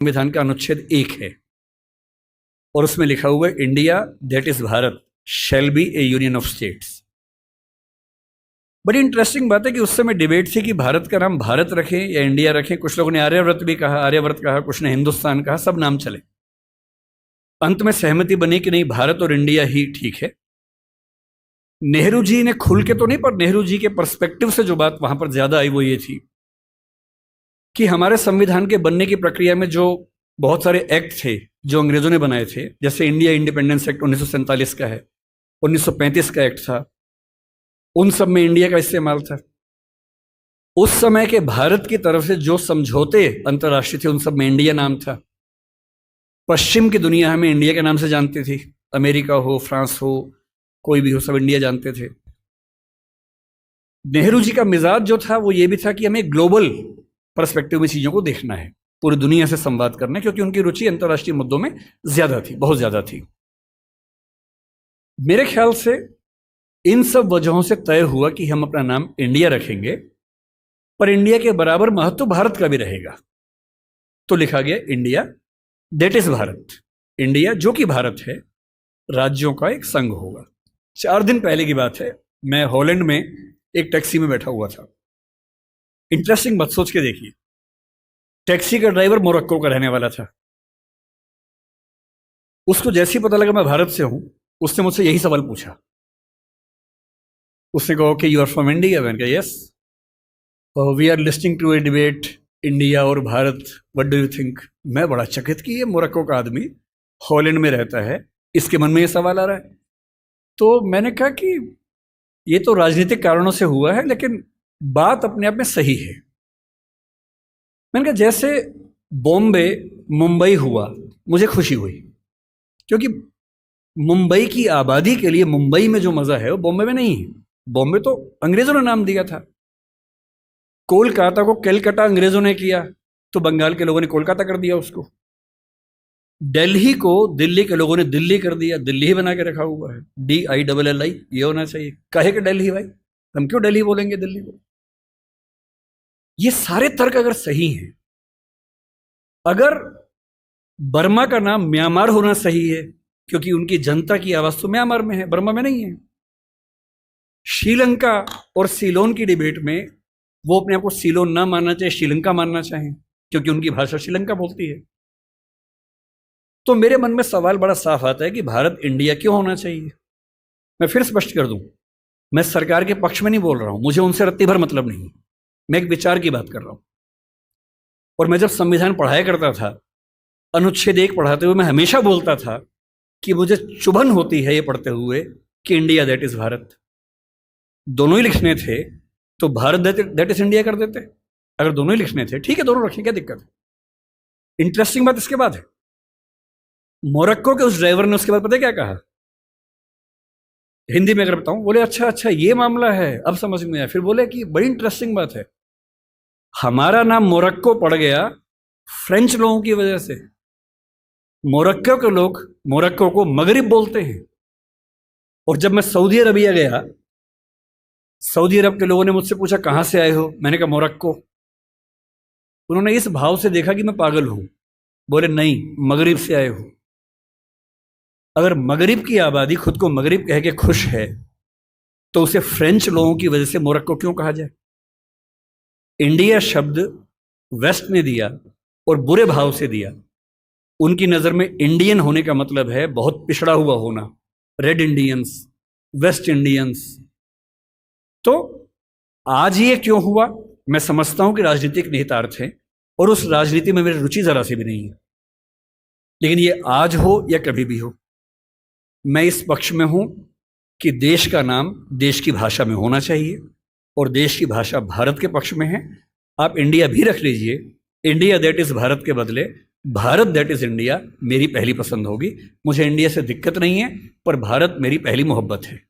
संविधान का अनुच्छेद 1 है और उसमें लिखा हुआ है India that is Bharat shall be A union of states. बड़ी इंटरेस्टिंग बात है कि उस समय डिबेट थी कि भारत का नाम भारत रखें या इंडिया रखें। कुछ लोगों ने आर्यव्रत भी कहा, आर्यव्रत कहा, कुछ ने हिंदुस्तान कहा, सब नाम चले। अंत में सहमति बनी कि नहीं, भारत और इंडिया ही ठीक है। नेहरू जी ने खुल के तो नहीं, पर नेहरू जी के पर्सपेक्टिव से जो बात वहां पर ज्यादा आई वो ये थी कि हमारे संविधान के बनने की प्रक्रिया में जो बहुत सारे एक्ट थे जो अंग्रेजों ने बनाए थे, जैसे इंडिया इंडिपेंडेंस एक्ट 1947 का है, 1935 का एक्ट था, उन सब में इंडिया का इस्तेमाल था। उस समय के भारत की तरफ से जो समझौते अंतर्राष्ट्रीय थे उन सब में इंडिया नाम था। पश्चिम की दुनिया हमें इंडिया के नाम से जानती थी, अमेरिका हो, फ्रांस हो, कोई भी हो, सब इंडिया जानते थे। नेहरू जी का मिजाज जो था वो ये भी था कि हमें ग्लोबल पर्सपेक्टिव में चीजों को देखना है, पूरी दुनिया से संवाद करना है, क्योंकि उनकी रुचि अंतर्राष्ट्रीय मुद्दों में ज्यादा थी, बहुत ज्यादा थी। मेरे ख्याल से इन सब वजहों से तय हुआ कि हम अपना नाम इंडिया रखेंगे, पर इंडिया के बराबर महत्व भारत का भी रहेगा। तो लिखा गया India that is Bharat, India जो कि भारत है, राज्यों का एक संघ होगा। 4 दिन पहले की बात है, मैं हॉलैंड में एक टैक्सी में बैठा हुआ था। इंटरेस्टिंग बात सोच के देखिए, टैक्सी का ड्राइवर मोरक्को का रहने वाला था। उसको जैसे ही पता लगा मैं भारत से हूं, उसने मुझसे यही सवाल पूछा। उसने कहा कि यू आर फ्रॉम इंडिया? मैंने कहा yes. We are listing to a debate India और Bharat, what do you think? मैं बड़ा चकित कि ये मोरक्को का आदमी हॉलैंड में रहता है, इसके मन में ये सवाल आ रहा है। तो मैंने कहा कि ये तो राजनीतिक कारणों से हुआ है, लेकिन बात अपने आप में सही है। मैंने कहा जैसे बॉम्बे मुंबई हुआ, मुझे खुशी हुई, क्योंकि मुंबई की आबादी के लिए मुंबई में जो मजा है वो बॉम्बे में नहीं है। बॉम्बे तो अंग्रेजों ने नाम दिया था। कोलकाता को कैलकाटा अंग्रेजों ने किया, तो बंगाल के लोगों ने कोलकाता कर दिया उसको। दिल्ली को दिल्ली के लोगों ने दिल्ली कर दिया, दिल्ली ही बना के रखा हुआ है, DILLI, ये होना चाहिए। काहे के दिल्ली भाई, हम क्यों दिल्ली बोलेंगे दिल्ली को? ये सारे तर्क अगर सही हैं, अगर बर्मा का नाम म्यांमार होना सही है, क्योंकि उनकी जनता की आवाज तो म्यांमार में है, बर्मा में नहीं है। श्रीलंका और सीलोन की डिबेट में वो अपने आप को सीलोन ना मानना चाहे, श्रीलंका मानना चाहें, क्योंकि उनकी भाषा श्रीलंका बोलती है। तो मेरे मन में सवाल बड़ा साफ आता है कि भारत इंडिया क्यों होना चाहिए। मैं फिर स्पष्ट कर दूं, मैं सरकार के पक्ष में नहीं बोल रहा हूं, मुझे उनसे रत्ती भर मतलब नहीं, मैं एक विचार की बात कर रहा हूं। और मैं जब संविधान पढ़ाया करता था, अनुच्छेद 1 पढ़ाते हुए मैं हमेशा बोलता था कि मुझे चुभन होती है ये पढ़ते हुए कि इंडिया दैट इज भारत। दोनों ही लिखने थे तो भारत दैट इज इंडिया कर देते। अगर दोनों ही लिखने थे, ठीक है, दोनों रखें, क्या दिक्कत है। इंटरेस्टिंग बात इसके बाद है, मोरक्को के उस ड्राइवर ने उसके बाद पता है क्या कहा, हिंदी में अगर बताऊं, बोले अच्छा अच्छा ये मामला है, अब समझ में आया। फिर बोले कि बड़ी इंटरेस्टिंग बात है, हमारा नाम मोरक्को पड़ गया फ्रेंच लोगों की वजह से। मोरक्को के लोग मोरक्को को मगरिब बोलते हैं। और जब मैं सऊदी अरबिया गया, सऊदी अरब के लोगों ने मुझसे पूछा कहां से आए हो, मैंने कहा मोरक्को। उन्होंने इस भाव से देखा कि मैं पागल हूं, बोले नहीं, मगरिब से आए हो। अगर मगरिब की आबादी खुद को मगरिब कह के खुश है, तो उसे फ्रेंच लोगों की वजह से मोरक्को क्यों कहा जाए? इंडिया शब्द वेस्ट ने दिया और बुरे भाव से दिया। उनकी नजर में इंडियन होने का मतलब है बहुत पिछड़ा हुआ होना, रेड इंडियंस, वेस्ट इंडियंस। तो आज ये क्यों हुआ? मैं समझता हूं कि राजनीतिक निहितार्थ है और उस राजनीति में मेरी रुचि जरा सी भी नहीं है, लेकिन ये आज हो या कभी भी हो, मैं इस पक्ष में हूं कि देश का नाम देश की भाषा में होना चाहिए, और देश की भाषा भारत के पक्ष में है। आप इंडिया भी रख लीजिए, इंडिया दैट इज भारत के बदले भारत दैट इज इंडिया मेरी पहली पसंद होगी। मुझे इंडिया से दिक्कत नहीं है, पर भारत मेरी पहली मोहब्बत है।